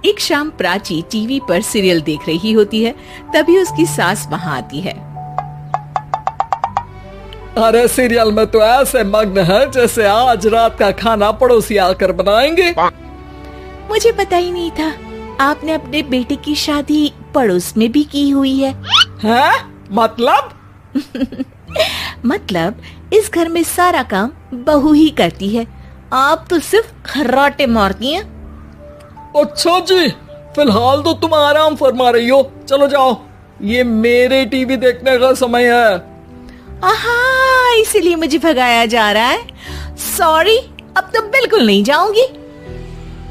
एक शाम प्राची टीवी पर सीरियल देख रही होती है, तभी उसकी सास वहाँ आती है। अरे सीरियल में तो ऐसे मग्न है जैसे आज रात का खाना पड़ोसी आकर बनाएंगे। मुझे पता ही नहीं था आपने अपने बेटे की शादी पड़ोस में भी की हुई है। हैं? मतलब? मतलब इस घर में सारा काम बहू ही करती है, आप तो सिर्फ खर्राटे मारती हैं। अच्छा जी, फिलहाल तो तुम आराम फरमा रही हो, चलो जाओ, ये मेरे टीवी देखने का समय है। आहा, इसीलिए मुझे भगाया जा रहा है। सॉरी, अब तो बिल्कुल नहीं जाऊंगी।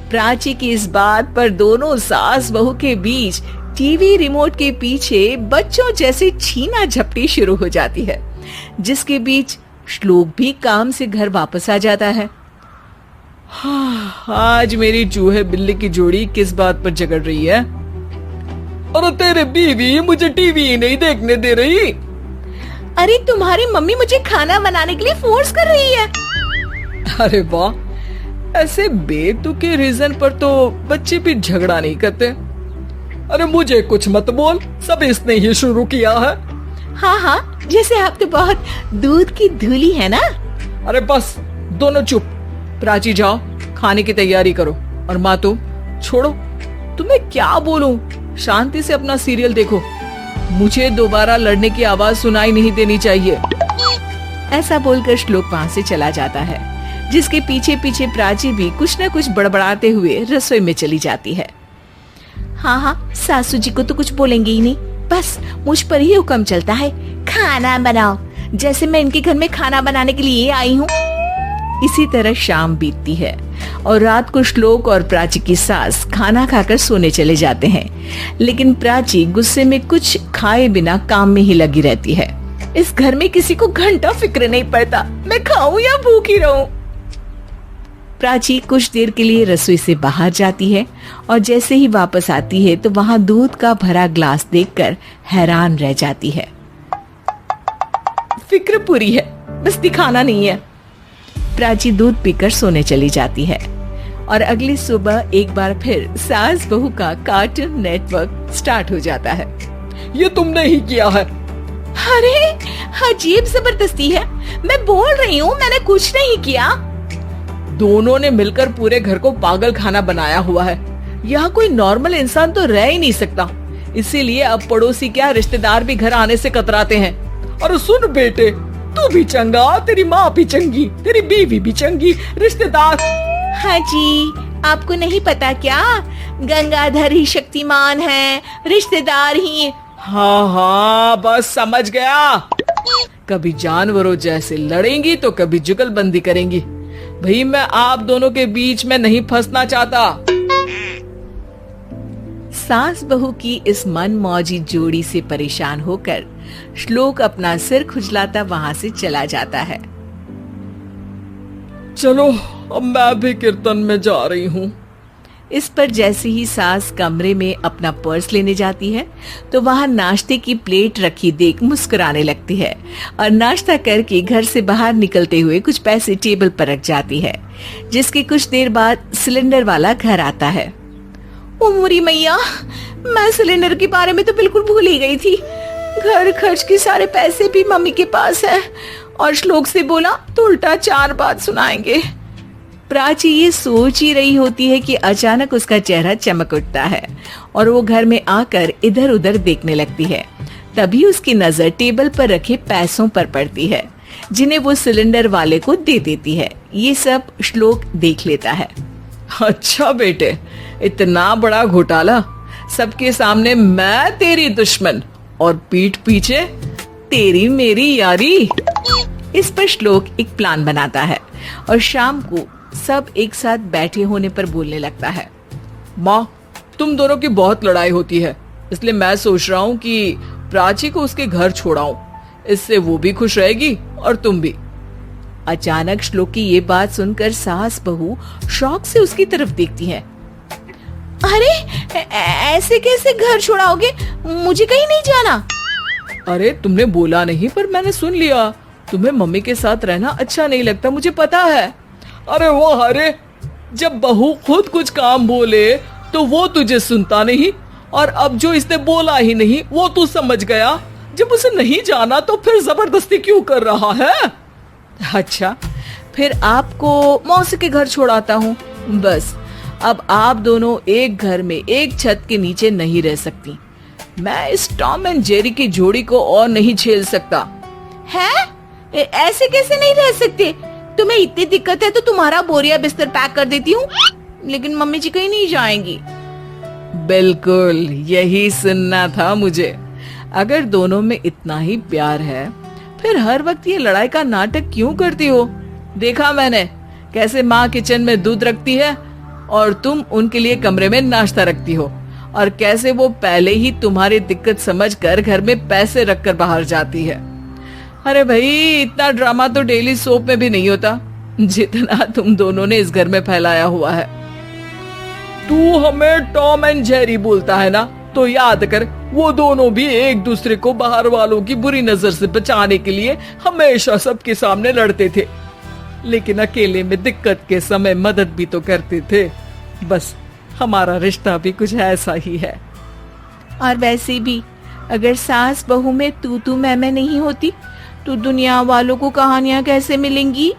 प्राची की इस बात पर दोनों सास बहू के बीच टीवी रिमोट के पीछे बच्चों जैसे छीना झपटी शुरू हो जाती है, जिसके बीच श्लोक भी काम से घर वापस आ जाता है। आज मेरी चूहे बिल्ली की जोड़ी किस बात पर झगड़ रही है? अरे तेरे बीवी मुझे टीवी ही नहीं देखने दे रही। अरे तुम्हारी मम्मी मुझे खाना बनाने के लिए फोर्स कर रही है। अरे वाह, ऐसे बेतुके रीजन पर तो बच्चे भी झगड़ा नहीं करते। अरे मुझे कुछ मत बोल, सब इसने ही शुरू किया है। हाँ हाँ, जैसे आप तो बहुत दूध की धूली है ना। अरे बस दोनों चुप। प्राची जाओ, खाने की तैयारी करो। और माँ तुम छोड़ो, तुम्हें क्या बोलूं, शांति से अपना सीरियल देखो। मुझे दोबारा लड़ने की आवाज सुनाई नहीं देनी चाहिए। ऐसा बोलकर श्लोक वहाँ से चला जाता है, जिसके पीछे पीछे प्राची भी कुछ न कुछ बड़बड़ाते हुए रसोई में चली जाती है। हाँ हाँ, सासू जी को तो कुछ बोलेंगे ही नहीं, बस मुझ पर ही हुक्म चलता है, खाना बनाओ, जैसे मैं इनके घर में खाना बनाने के लिए आई हूँ। इसी तरह शाम बीतती है और रात को श्लोक और प्राची की सास खाना खाकर सोने चले जाते हैं, लेकिन प्राची गुस्से में कुछ खाए बिना काम में ही लगी रहती है। इस घर में किसी को घंटा फिक्र नहीं पड़ता, मैं खाऊं या भूखी रहूं। प्राची कुछ देर के लिए रसोई से बाहर जाती है और जैसे ही वापस आती है तो वहां दूध का भरा ग्लास देखकर हैरान रह जाती है। फिक्र पूरी है, बस दिखाना नहीं है। प्राची दूध पीकर सोने चली जाती है और अगली सुबह एक बार फिर सास बहू का कार्टून नेटवर्क स्टार्ट हो जाता है। ये तुमने ही किया है। अरे अजीब जबरदस्ती है, मैं बोल रही हूँ मैंने कुछ नहीं किया। दोनों ने मिलकर पूरे घर को पागल खाना बनाया हुआ है। यहाँ कोई नॉर्मल इंसान तो रह ही नहीं सकता, इसीलिए अब पड़ोसी क्या रिश्तेदार भी घर आने से कतराते हैं। और सुन बेटे, तू भी चंगा, तेरी माँ भी चंगी, तेरी बीवी भी चंगी, रिश्तेदार। हाँ जी, आपको नहीं पता क्या, गंगाधर ही शक्तिमान है, रिश्तेदार ही। हाँ हाँ, बस समझ गया। कभी जानवरों जैसे लड़ेंगी तो कभी जुगलबंदी करेंगी। भाई मैं आप दोनों के बीच में नहीं फंसना चाहता। सास बहू की इस मनमौजी जोड़ी से परेशान होकर श्लोक अपना सिर खुजलाता वहां से चला जाता है। चलो अब मैं भी कीर्तन में जा रही हूँ। इस पर जैसे ही सास कमरे में अपना पर्स लेने जाती है तो वहां नाश्ते की प्लेट रखी देख मुस्कुराने लगती है और नाश्ता करके घर से बाहर निकलते हुए कुछ पैसे टेबल पर रख जाती है, जिसके कुछ देर बाद सिलेंडर वाला घर आता है। ओ मोरी मैया, मैं सिलेंडर के बारे में तो बिल्कुल भूल ही गई थी। घर खर्च के सारे पैसे भी मम्मी के पास है और श्लोक से बोला तो उल्टा 4 बात सुनाएंगे। प्राची ये सोच ही रही होती है कि अचानक उसका चेहरा चमक उठता है और वो घर में आकर इधर उधर देखने लगती है। तभी उसकी नजर टेबल पर रखे पैसों पर पड़ती है, जिन्हें वो सिलेंडर वाले को दे देती है। ये सब श्लोक देख लेता है। अच्छा बेटे, इतना बड़ा घोटाला, सबके सामने मैं तेरी दुश्मन और पीठ पीछे तेरी मेरी यारी। इस पर श्लोक एक प्लान बनाता है और शाम को सब एक साथ बैठे होने पर बोलने लगता है। माँ, तुम दोनों की बहुत लड़ाई होती है, इसलिए मैं सोच रहा हूँ कि प्राची को उसके घर छोड़ाऊं। इससे वो भी खुश रहेगी और तुम भी। अचानक श्लोक की ये बात सुनकर सास बहू शौक से उसकी तरफ देखती है। अरे ऐसे कैसे घर छोड़ाओगे, मुझे कहीं नहीं जाना। अरे तुमने बोला नहीं पर मैंने सुन लिया, तुम्हें मम्मी के साथ रहना अच्छा नहीं लगता, मुझे पता है। अरे वो, अरे जब बहू खुद कुछ काम बोले तो वो तुझे सुनता नहीं, और अब जो इसने बोला ही नहीं वो तू समझ गया। जब उसे नहीं जाना तो फिर जबरदस्ती क्यों कर रहा है? अच्छा, फिर आपको मौसी के घर छोड़ाता हूँ। बस अब आप दोनों एक घर में एक छत के नीचे नहीं रह सकती। मैं इस टॉम एंड जेरी की जोड़ी को और नहीं झेल सकता। है? ऐसे कैसे नहीं रह सकते? तुम्हें इतनी दिक्कत है तो तुम्हारा बोरिया बिस्तर पैक कर देती हूँ, लेकिन मम्मी जी कहीं नहीं जाएंगी। बिल्कुल यही सुनना था मुझे। अगर दोनों में इतना ही प्यार है फिर हर वक्त ये लड़ाई का नाटक क्यों करती हो? देखा मैंने कैसे माँ किचन में दूध रखती है और तुम उनके लिए कमरे में नाश्ता रखती हो, और कैसे वो पहले ही तुम्हारी दिक्कत समझकर घर में पैसे रखकर बाहर जाती है। अरे भाई, इतना ड्रामा तो डेली सोप में भी नहीं होता जितना तुम दोनों ने इस घर में फैलाया हुआ है। तू हमें टॉम एंड जेरी बोलता है ना, तो याद कर वो दोनों भी एक दूसरे को बाहर वालों की बुरी नजर से बचाने के लिए हमेशा सबके सामने लड़ते थे, लेकिन अकेले में दिक्कत के समय मदद भी तो करते थे। बस हमारा रिश्ता भी कुछ ऐसा ही है। और वैसे भी अगर सास बहू में तू मैं नहीं होती तो दुनिया वालों को कहानियां कैसे मिलेंगी?